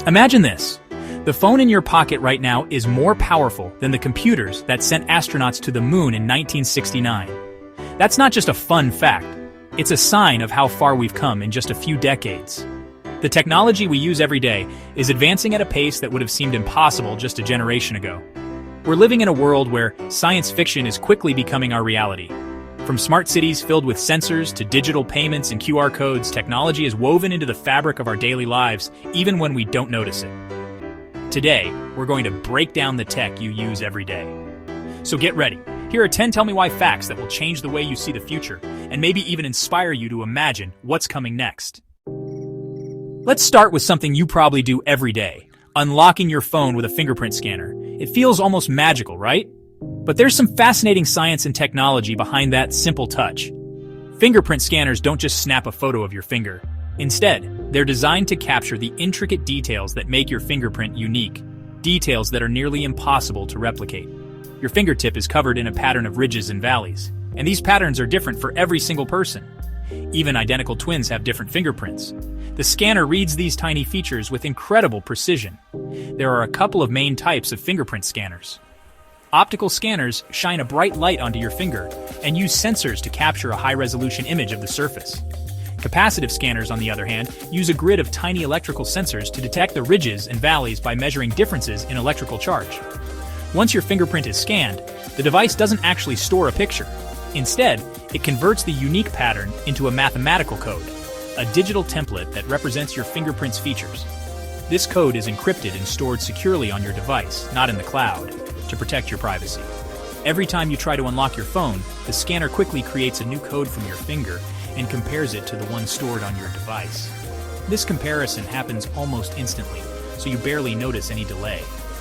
Imagine this. The phone in your pocket right now is more powerful than the computers that sent astronauts to the moon in 1969. That's not just a fun fact. It's a sign of how far we've come in just a few decades. The technology we use every day is advancing at a pace that would have seemed impossible just a generation ago. We're living in a world where science fiction is quickly becoming our reality. From smart cities filled with sensors to digital payments and QR codes, technology is woven into the fabric of our daily lives, even when we don't notice it. Today, we're going to break down the tech you use every day. So get ready. Here are 10 Tell Me Why facts that will change the way you see the future, and maybe even inspire you to imagine what's coming next. Let's start with something you probably do every day, unlocking your phone with a fingerprint scanner. It feels almost magical, right? But there's some fascinating science and technology behind that simple touch. Fingerprint scanners don't just snap a photo of your finger. Instead, they're designed to capture the intricate details that make your fingerprint unique, details that are nearly impossible to replicate. Your fingertip is covered in a pattern of ridges and valleys, and these patterns are different for every single person. Even identical twins have different fingerprints. The scanner reads these tiny features with incredible precision. There are a couple of main types of fingerprint scanners. Optical scanners shine a bright light onto your finger and use sensors to capture a high-resolution image of the surface. Capacitive scanners, on the other hand, use a grid of tiny electrical sensors to detect the ridges and valleys by measuring differences in electrical charge. Once your fingerprint is scanned, the device doesn't actually store a picture. Instead, it converts the unique pattern into a mathematical code, a digital template that represents your fingerprint's features. This code is encrypted and stored securely on your device, not in the cloud, to protect your privacy. Every time you try to unlock your phone, the scanner quickly creates a new code from your finger and compares it to the one stored on your device. This comparison happens almost instantly, so you barely notice any delay.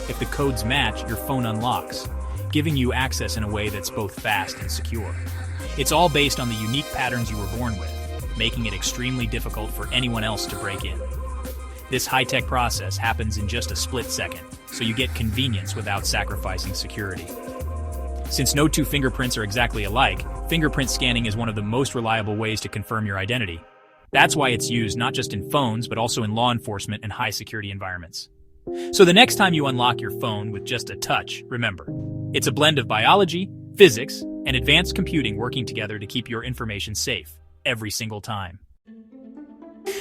If the codes match, your phone unlocks, giving you access in a way that's both fast and secure. It's all based on the unique patterns you were born with, making it extremely difficult for anyone else to break in. This high-tech process happens in just a split second, so you get convenience without sacrificing security. Since no two fingerprints are exactly alike, fingerprint scanning is one of the most reliable ways to confirm your identity. That's why it's used not just in phones, but also in law enforcement and high-security environments. So the next time you unlock your phone with just a touch, remember, it's a blend of biology, physics, and advanced computing working together to keep your information safe every single time.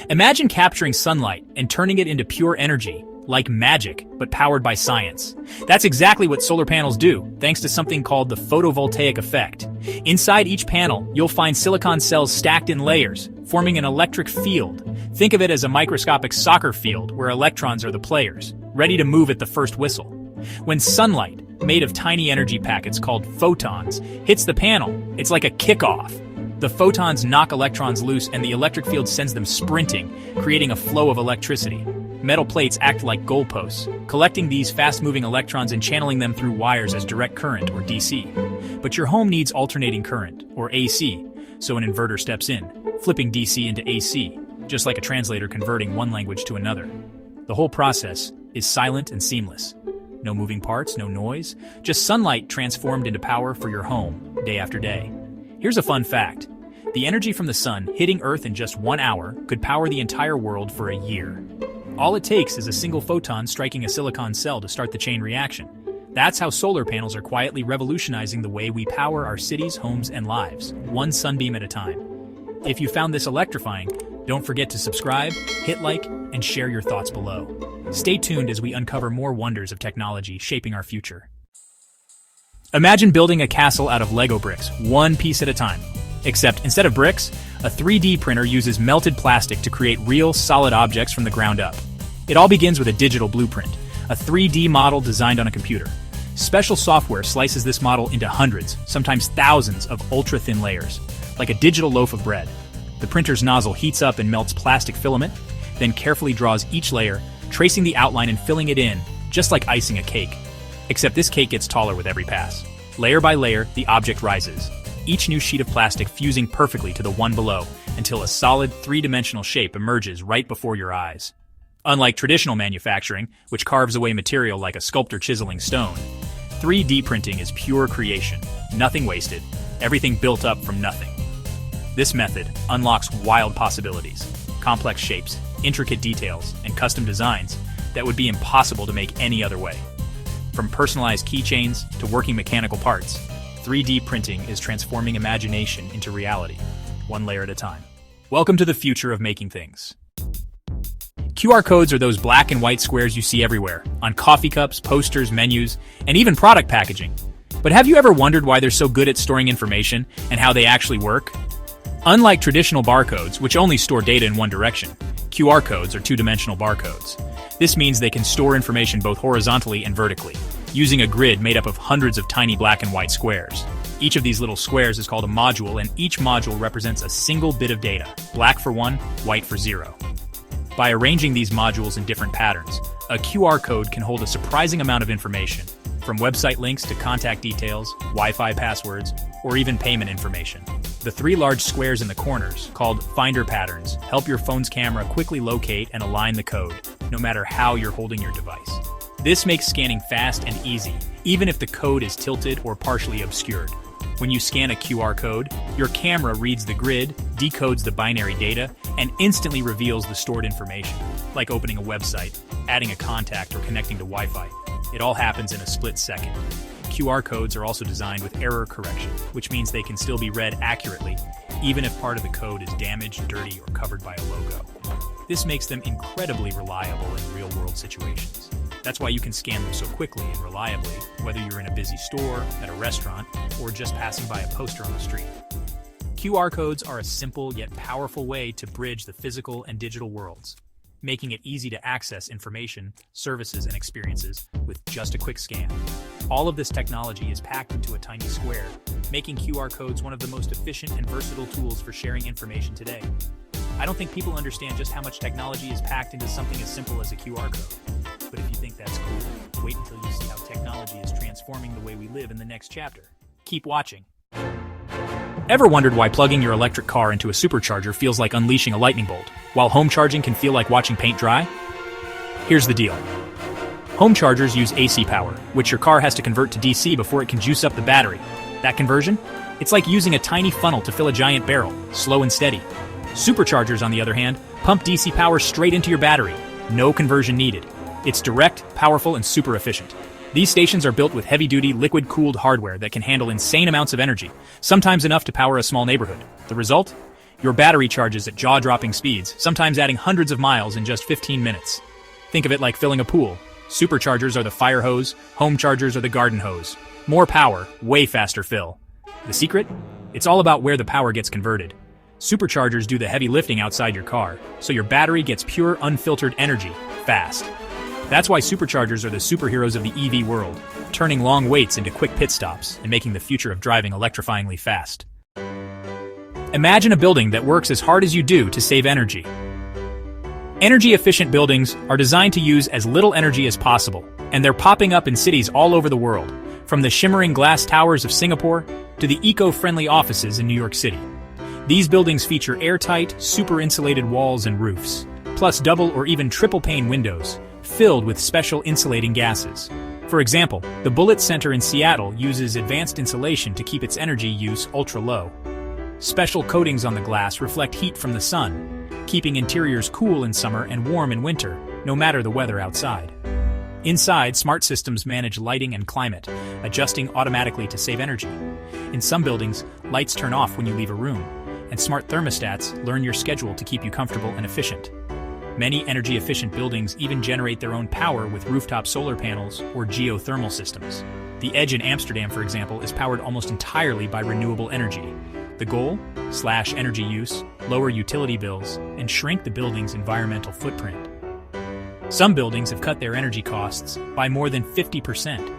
Imagine capturing sunlight and turning it into pure energy, like magic, but powered by science. That's exactly what solar panels do, thanks to something called the photovoltaic effect. Inside each panel, you'll find silicon cells stacked in layers, forming an electric field. Think of it as a microscopic soccer field where electrons are the players, ready to move at the first whistle. When sunlight, made of tiny energy packets called photons, hits the panel, it's like a kickoff. The photons knock electrons loose and the electric field sends them sprinting, creating a flow of electricity. Metal plates act like goalposts, collecting these fast-moving electrons and channeling them through wires as direct current, or DC. But your home needs alternating current, or AC, so an inverter steps in, flipping DC into AC, just like a translator converting one language to another. The whole process is silent and seamless. No moving parts, no noise, just sunlight transformed into power for your home, day after day. Here's a fun fact. The energy from the sun hitting Earth in just 1 hour could power the entire world for a year. All it takes is a single photon striking a silicon cell to start the chain reaction. That's how solar panels are quietly revolutionizing the way we power our cities, homes, and lives, one sunbeam at a time. If you found this electrifying, don't forget to subscribe, hit like, and share your thoughts below. Stay tuned as we uncover more wonders of technology shaping our future. Imagine building a castle out of Lego bricks, one piece at a time. Except instead of bricks, a 3D printer uses melted plastic to create real, solid objects from the ground up. It all begins with a digital blueprint, a 3D model designed on a computer. Special software slices this model into hundreds, sometimes thousands of ultra-thin layers, like a digital loaf of bread. The printer's nozzle heats up and melts plastic filament, then carefully draws each layer, tracing the outline and filling it in, just like icing a cake. Except this cake gets taller with every pass. Layer by layer, the object rises, each new sheet of plastic fusing perfectly to the one below, until a solid, three-dimensional shape emerges right before your eyes. Unlike traditional manufacturing, which carves away material like a sculptor chiseling stone, 3D printing is pure creation, nothing wasted, everything built up from nothing. This method unlocks wild possibilities, complex shapes, intricate details, and custom designs that would be impossible to make any other way. From personalized keychains to working mechanical parts, 3D printing is transforming imagination into reality, one layer at a time. Welcome to the future of making things. QR codes are those black and white squares you see everywhere, on coffee cups, posters, menus, and even product packaging. But have you ever wondered why they're so good at storing information and how they actually work? Unlike traditional barcodes, which only store data in one direction, QR codes are two-dimensional barcodes. This means they can store information both horizontally and vertically, using a grid made up of hundreds of tiny black and white squares. Each of these little squares is called a module, and each module represents a single bit of data, black for 1, white for 0. By arranging these modules in different patterns, a QR code can hold a surprising amount of information, from website links to contact details, Wi-Fi passwords, or even payment information. The three large squares in the corners, called finder patterns, help your phone's camera quickly locate and align the code, no matter how you're holding your device. This makes scanning fast and easy, even if the code is tilted or partially obscured. When you scan a QR code, your camera reads the grid, decodes the binary data, and instantly reveals the stored information, like opening a website, adding a contact, or connecting to Wi-Fi. It all happens in a split second. QR codes are also designed with error correction, which means they can still be read accurately, even if part of the code is damaged, dirty, or covered by a logo. This makes them incredibly reliable in real-world situations. That's why you can scan them so quickly and reliably, whether you're in a busy store, at a restaurant, or just passing by a poster on the street. QR codes are a simple yet powerful way to bridge the physical and digital worlds, making it easy to access information, services, and experiences with just a quick scan. All of this technology is packed into a tiny square, making QR codes one of the most efficient and versatile tools for sharing information today. I don't think people understand just how much technology is packed into something as simple as a QR code. But if you think that's cool, wait until you see how technology is transforming the way we live in the next chapter. Keep watching. Ever wondered why plugging your electric car into a supercharger feels like unleashing a lightning bolt, while home charging can feel like watching paint dry? Here's the deal. Home chargers use AC power, which your car has to convert to DC before it can juice up the battery. That conversion? It's like using a tiny funnel to fill a giant barrel, slow and steady. Superchargers, on the other hand, pump DC power straight into your battery. No conversion needed. It's direct, powerful, and super efficient. These stations are built with heavy-duty, liquid-cooled hardware that can handle insane amounts of energy, sometimes enough to power a small neighborhood. The result? Your battery charges at jaw-dropping speeds, sometimes adding hundreds of miles in just 15 minutes. Think of it like filling a pool. Superchargers are the fire hose, home chargers are the garden hose. More power, way faster fill. The secret? It's all about where the power gets converted. Superchargers do the heavy lifting outside your car, so your battery gets pure, unfiltered energy, fast. That's why superchargers are the superheroes of the EV world, turning long waits into quick pit stops and making the future of driving electrifyingly fast. Imagine a building that works as hard as you do to save energy. Energy-efficient buildings are designed to use as little energy as possible, and they're popping up in cities all over the world, from the shimmering glass towers of Singapore to the eco-friendly offices in New York City. These buildings feature airtight, super-insulated walls and roofs, plus double or even triple-pane windows, filled with special insulating gases. For example, the Bullitt Center in Seattle uses advanced insulation to keep its energy use ultra-low. Special coatings on the glass reflect heat from the sun, keeping interiors cool in summer and warm in winter, no matter the weather outside. Inside, smart systems manage lighting and climate, adjusting automatically to save energy. In some buildings, lights turn off when you leave a room, and smart thermostats learn your schedule to keep you comfortable and efficient. Many energy-efficient buildings even generate their own power with rooftop solar panels or geothermal systems. The Edge in Amsterdam, for example, is powered almost entirely by renewable energy. The goal? Slash energy use, lower utility bills, and shrink the building's environmental footprint. Some buildings have cut their energy costs by more than 50%.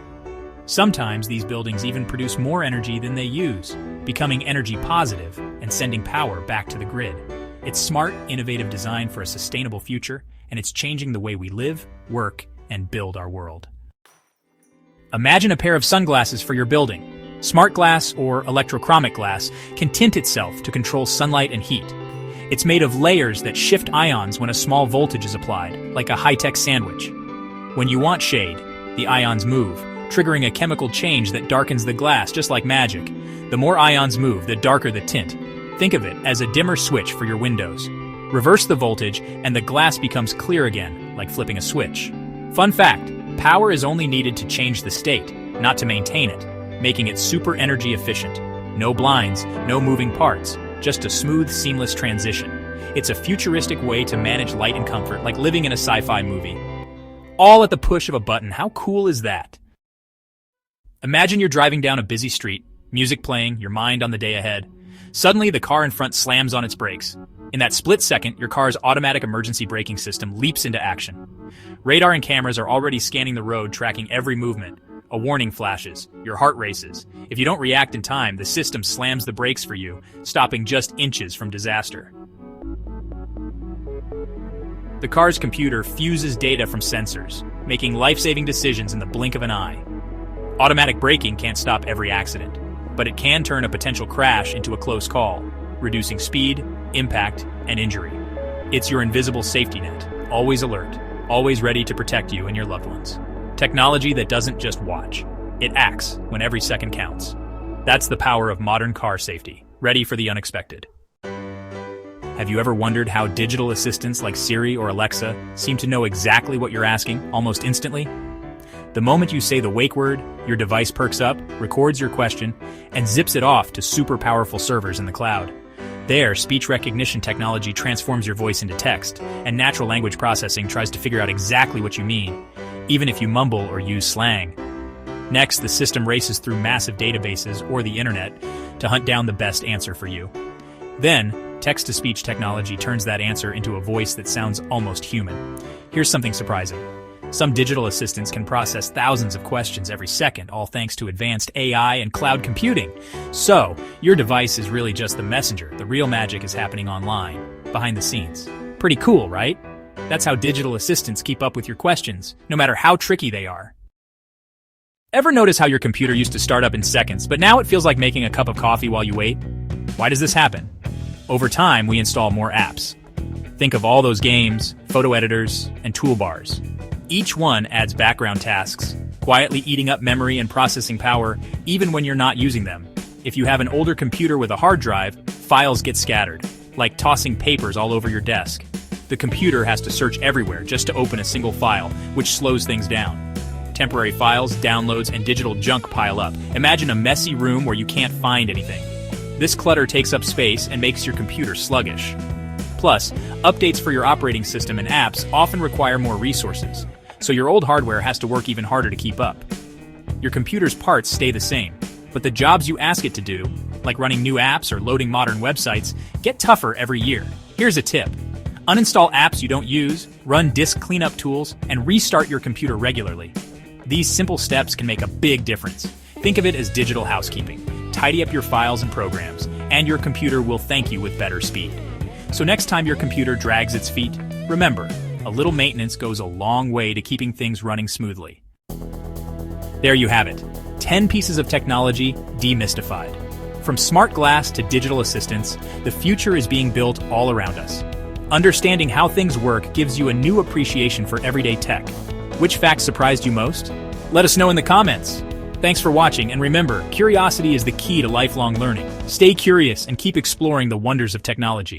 Sometimes these buildings even produce more energy than they use, becoming energy positive and sending power back to the grid. It's smart, innovative design for a sustainable future, and it's changing the way we live, work, and build our world. Imagine a pair of sunglasses for your building. Smart glass, or electrochromic glass, can tint itself to control sunlight and heat. It's made of layers that shift ions when a small voltage is applied, like a high-tech sandwich. When you want shade, the ions move, triggering a chemical change that darkens the glass just like magic. The more ions move, the darker the tint. Think of it as a dimmer switch for your windows. Reverse the voltage, and the glass becomes clear again, like flipping a switch. Fun fact, power is only needed to change the state, not to maintain it, making it super energy efficient. No blinds, no moving parts, just a smooth, seamless transition. It's a futuristic way to manage light and comfort, like living in a sci-fi movie. All at the push of a button. How cool is that? Imagine you're driving down a busy street, music playing, your mind on the day ahead. Suddenly, the car in front slams on its brakes. In that split second, your car's automatic emergency braking system leaps into action. Radar and cameras are already scanning the road, tracking every movement. A warning flashes, your heart races. If you don't react in time, the system slams the brakes for you, stopping just inches from disaster. The car's computer fuses data from sensors, making life-saving decisions in the blink of an eye. Automatic braking can't stop every accident, but it can turn a potential crash into a close call, reducing speed, impact, and injury. It's your invisible safety net, always alert, always ready to protect you and your loved ones. Technology that doesn't just watch, it acts when every second counts. That's the power of modern car safety, ready for the unexpected. Have you ever wondered how digital assistants like Siri or Alexa seem to know exactly what you're asking almost instantly? The moment you say the wake word, your device perks up, records your question, and zips it off to super powerful servers in the cloud. There, speech recognition technology transforms your voice into text, and natural language processing tries to figure out exactly what you mean, even if you mumble or use slang. Next, the system races through massive databases or the internet to hunt down the best answer for you. Then, text-to-speech technology turns that answer into a voice that sounds almost human. Here's something surprising. Some digital assistants can process thousands of questions every second, all thanks to advanced AI and cloud computing. So, your device is really just the messenger. The real magic is happening online, behind the scenes. Pretty cool, right? That's how digital assistants keep up with your questions, no matter how tricky they are. Ever notice how your computer used to start up in seconds, but now it feels like making a cup of coffee while you wait? Why does this happen? Over time, we install more apps. Think of all those games, photo editors, and toolbars. Each one adds background tasks, quietly eating up memory and processing power, even when you're not using them. If you have an older computer with a hard drive, files get scattered, like tossing papers all over your desk. The computer has to search everywhere just to open a single file, which slows things down. Temporary files, downloads, and digital junk pile up. Imagine a messy room where you can't find anything. This clutter takes up space and makes your computer sluggish. Plus, updates for your operating system and apps often require more resources, so your old hardware has to work even harder to keep up. Your computer's parts stay the same, but the jobs you ask it to do, like running new apps or loading modern websites, get tougher every year. Here's a tip. Uninstall apps you don't use, run disk cleanup tools, and restart your computer regularly. These simple steps can make a big difference. Think of it as digital housekeeping. Tidy up your files and programs, and your computer will thank you with better speed. So next time your computer drags its feet, remember, a little maintenance goes a long way to keeping things running smoothly. There you have it, 10 pieces of technology demystified. From smart glass to digital assistants, the future is being built all around us. Understanding how things work gives you a new appreciation for everyday tech. Which fact surprised you most? Let us know in the comments. Thanks for watching, and remember, curiosity is the key to lifelong learning. Stay curious and keep exploring the wonders of technology.